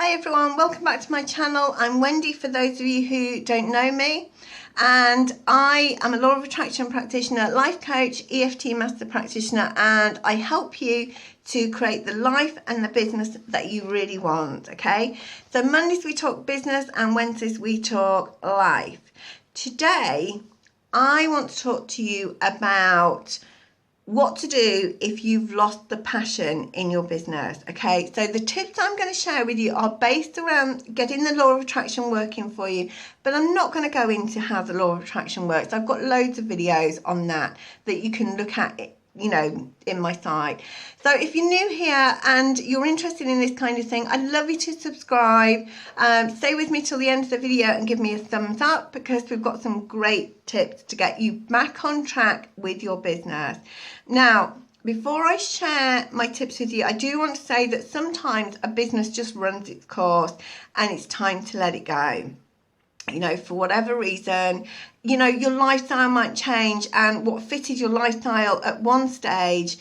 Hi everyone, welcome back to my channel. I'm Wendy for those of you who don't know me, and I am a law of attraction practitioner, life coach, EFT master practitioner, and I help you to create the life and the business that you really want, okay? So Mondays we talk business and Wednesdays we talk life. Today I want to talk to you about what to do if you've lost the passion in your business. Okay, so the tips I'm going to share with you are based around getting the law of attraction working for you, but I'm not going to go into how the law of attraction works. I've got loads of videos on that you can look at, in my site. So if you're new here and you're interested in this kind of thing, I'd love you to subscribe. Stay with me till the end of the video and give me a thumbs up, because we've got some great tips to get you back on track with your business. Now, before I share my tips with you, I do want to say that sometimes a business just runs its course and it's time to let it go. For whatever reason, your lifestyle might change, and what fitted your lifestyle at one stage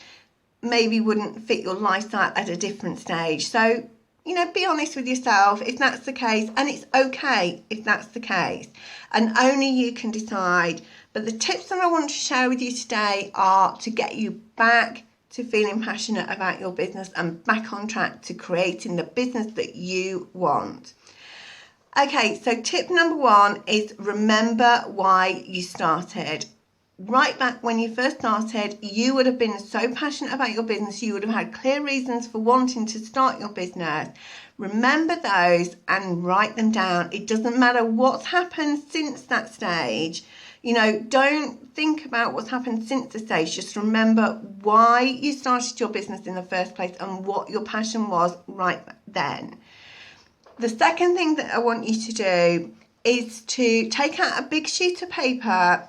maybe wouldn't fit your lifestyle at a different stage. So, be honest with yourself if that's the case, and it's okay if that's the case, and only you can decide. But the tips that I want to share with you today are to get you back to feeling passionate about your business and back on track to creating the business that you want. Okay, so tip number one is remember why you started. Right back when you first started, you would have been so passionate about your business, you would have had clear reasons for wanting to start your business. Remember those and write them down. It doesn't matter what's happened since that stage. Don't think about what's happened since the stage. Just remember why you started your business in the first place and what your passion was right then. The second thing that I want you to do is to take out a big sheet of paper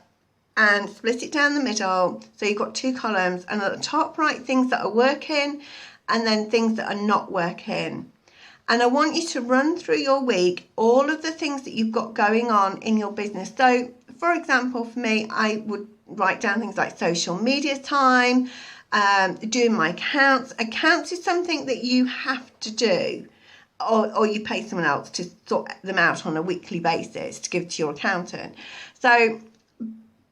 and split it down the middle. So you've got two columns, and at the top write things that are working and then things that are not working. And I want you to run through your week all of the things that you've got going on in your business. So for example, for me, I would write down things like social media time, doing my accounts. Accounts is something that you have to do. Or you pay someone else to sort them out on a weekly basis to give to your accountant. So,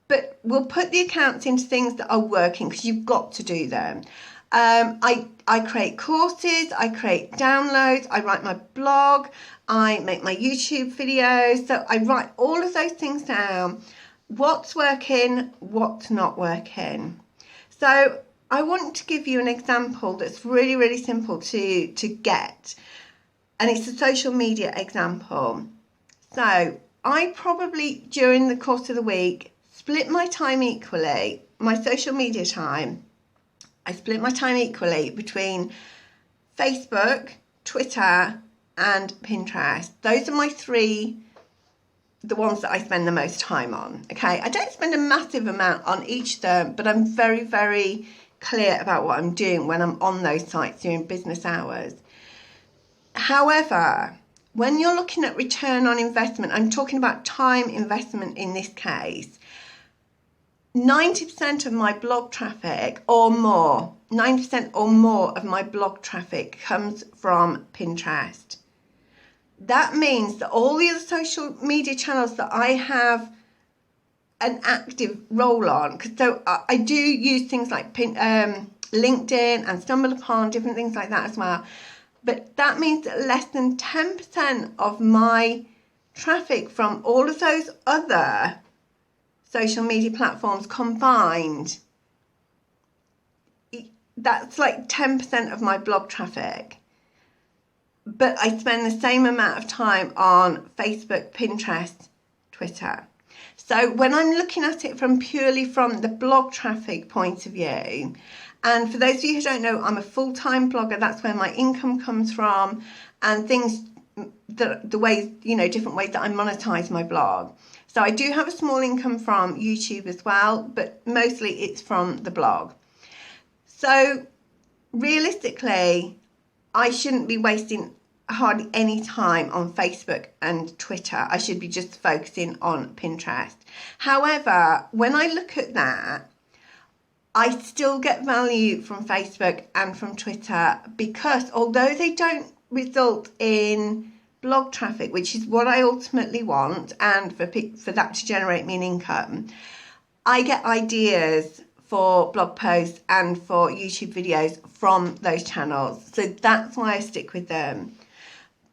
but we'll put the accounts into things that are working, because you've got to do them. I create courses, I create downloads, I write my blog, I make my YouTube videos. So I write all of those things down. What's working, what's not working. So I want to give you an example that's really, really simple to get. And it's a social media example. So I probably, during the course of the week, split my time equally, my social media time. I split my time equally between Facebook, Twitter, and Pinterest. Those are my three, the ones that I spend the most time on. Okay, I don't spend a massive amount on each of them, but I'm very, very clear about what I'm doing when I'm on those sites during business hours. However, when you're looking at return on investment, I'm talking about time investment in this case, 90% of my blog traffic or more, 90% or more of my blog traffic comes from Pinterest. That means that all the other social media channels that I have an active role on, so I do use things like LinkedIn and stumble upon different things like that as well. But that means that less than 10% of my traffic from all of those other social media platforms combined, that's like 10% of my blog traffic. But I spend the same amount of time on Facebook, Pinterest, Twitter. So when I'm looking at it purely from the blog traffic point of view, and for those of you who don't know, I'm a full-time blogger. That's where my income comes from, and things, the ways, different ways that I monetize my blog. So I do have a small income from YouTube as well, but mostly it's from the blog. So realistically, I shouldn't be wasting hardly any time on Facebook and Twitter. I should be just focusing on Pinterest. However, when I look at that, I still get value from Facebook and from Twitter, because although they don't result in blog traffic, which is what I ultimately want, and for that to generate me an income, I get ideas for blog posts and for YouTube videos from those channels. So that's why I stick with them.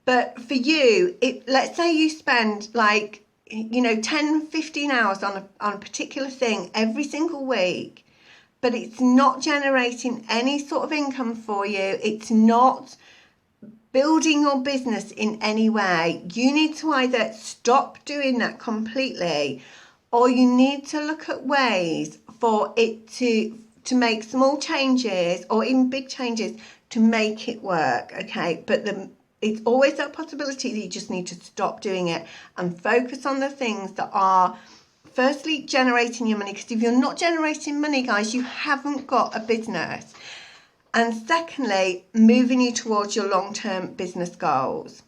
But for you, let's say you spend 10, 15 hours on a particular thing every single week, but it's not generating any sort of income for you. It's not building your business in any way. You need to either stop doing that completely, or you need to look at ways for it to make small changes or even big changes to make it work, okay? But it's always that possibility that you just need to stop doing it and focus on the things that are firstly generating your money, because if you're not generating money, guys, you haven't got a business. And secondly, moving you towards your long-term business goals.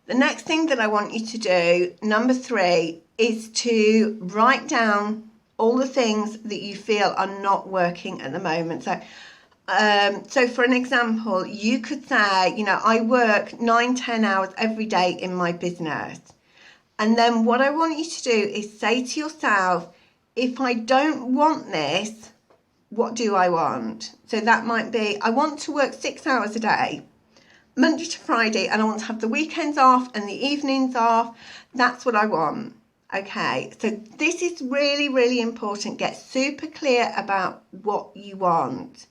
The next thing that I want you to do, number 3, is to write down all the things that you feel are not working at the moment. So for an example, you could say, I work 9-10 hours every day in my business. And then what I want you to do is say to yourself, if I don't want this, what do I want? So that might be, I want to work 6 hours a day, Monday to Friday, and I want to have the weekends off and the evenings off. That's what I want. Okay, so this is really, really important. Get super clear about what you want.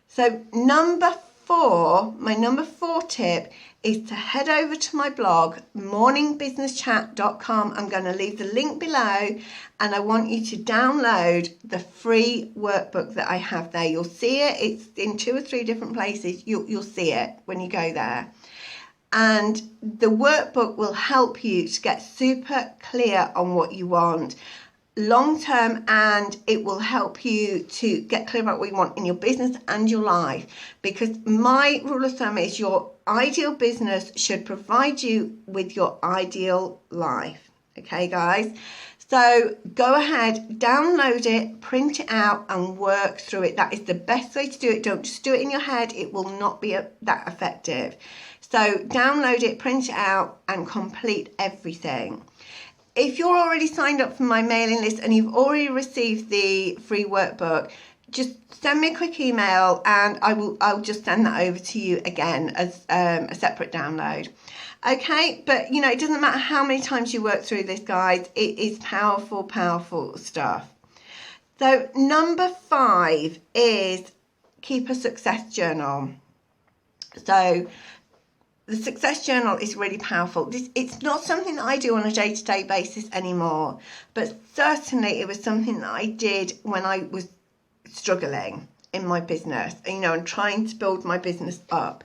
So my number 4 tip is to head over to my blog, morningbusinesschat.com. I'm going to leave the link below, and I want you to download the free workbook that I have there. You'll see it. It's in 2 or 3 different places. You'll see it when you go there. And the workbook will help you to get super clear on what you want long term, and it will help you to get clear about what you want in your business and your life, because my rule of thumb is your ideal business should provide you with your ideal life. Okay, guys? So go ahead, download it, print it out, and work through it. That is the best way to do it. Don't just do it in your head. It will not be that effective. So download it, print it out, and complete everything. If you're already signed up for my mailing list and you've already received the free workbook, just send me a quick email and I'll just send that over to you again as a separate download. Okay, but it doesn't matter how many times you work through this, guys. It is powerful, powerful stuff. So number 5 is keep a success journal. So the success journal is really powerful. It's not something that I do on a day-to-day basis anymore, but certainly it was something that I did when I was struggling in my business, and trying to build my business up.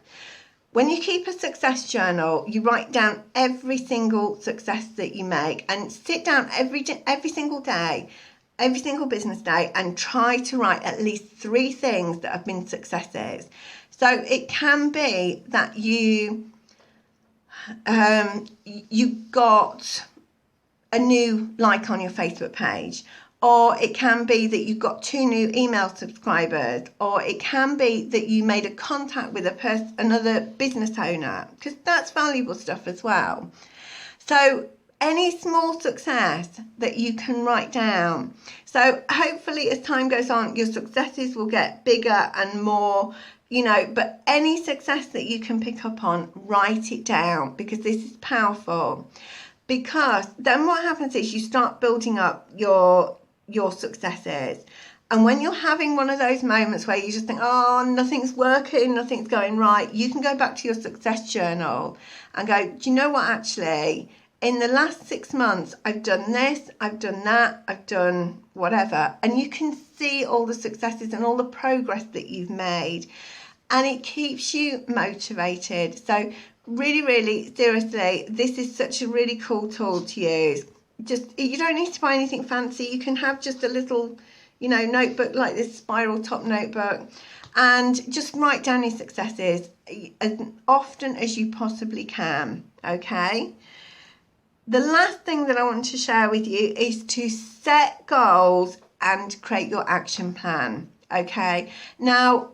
When you keep a success journal, you write down every single success that you make, and sit down every single day, every single business day, and try to write at least 3 things that have been successes. So it can be that you got a new like on your Facebook page, or it can be that you've got 2 new email subscribers, or it can be that you made a contact with another business owner, because that's valuable stuff as well. So any small success that you can write down. So hopefully as time goes on, your successes will get bigger and more, but any success that you can pick up on, write it down, because this is powerful. Because then what happens is you start building up your successes. And when you're having one of those moments where you just think, oh, nothing's working, nothing's going right, you can go back to your success journal and go, do you know what, actually, in the last 6 months, I've done this, I've done that, I've done whatever. And you can see all the successes and all the progress that you've made. And it keeps you motivated. So really, really, seriously, this is such a really cool tool to use. You don't need to buy anything fancy. You can have just a little, notebook like this spiral top notebook, and just write down your successes as often as you possibly can. Okay. The last thing that I want to share with you is to set goals and create your action plan. Okay. Now,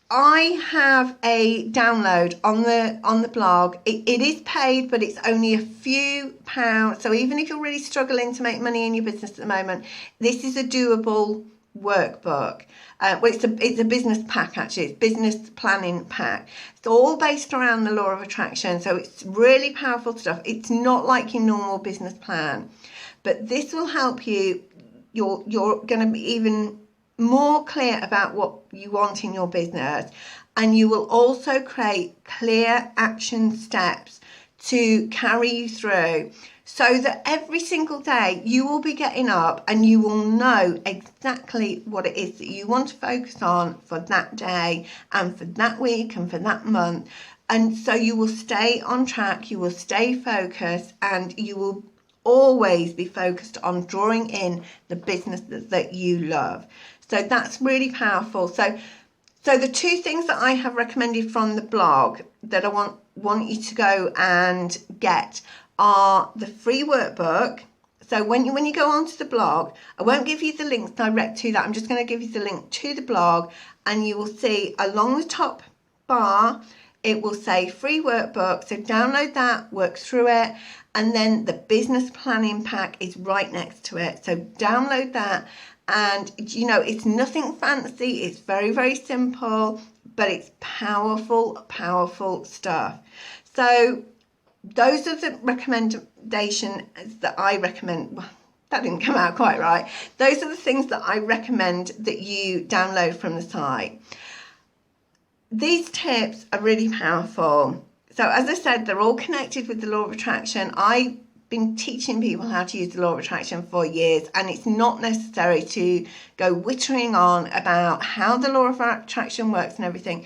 I have a download on the blog. It is paid, but it's only a few pounds. So even if you're really struggling to make money in your business at the moment, this is a doable workbook. Well, it's a business pack, actually. It's business planning pack. It's all based around the law of attraction. So it's really powerful stuff. It's not like your normal business plan, but this will help you. You're going to be even more clear about what you want in your business, and you will also create clear action steps to carry you through, so that every single day you will be getting up and you will know exactly what it is that you want to focus on for that day and for that week and for that month. And so you will stay on track, you will stay focused, and you will always be focused on drawing in the business that you love. So that's really powerful. So the two things that I have recommended from the blog that I want you to go and get are the free workbook. So when you go onto the blog, I won't give you the links direct to that. I'm just going to give you the link to the blog, and you will see along the top bar it will say free workbook. So download that, work through it, and then the business planning pack is right next to it. So download that. And, it's nothing fancy. It's very, very simple, but it's powerful, powerful stuff. So those are the recommendations that I recommend. Well, that didn't come out quite right. Those are the things that I recommend that you download from the site. These tips are really powerful. So as I said, they're all connected with the law of attraction. I've been teaching people how to use the law of attraction for years, and it's not necessary to go whittering on about how the law of attraction works and everything.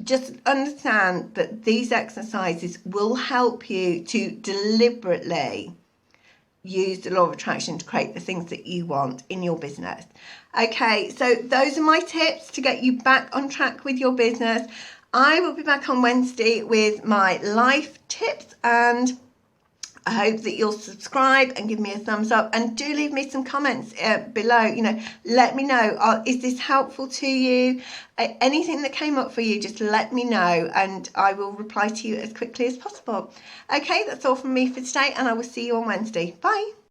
Just understand that these exercises will help you to deliberately use the law of attraction to create the things that you want in your business. Okay, so those are my tips to get you back on track with your business. I will be back on Wednesday with my life tips, and I hope that you'll subscribe and give me a thumbs up, and do leave me some comments below. Let me know, is this helpful to you? Anything that came up for you, just let me know, and I will reply to you as quickly as possible. Okay, that's all from me for today, and I will see you on Wednesday. Bye.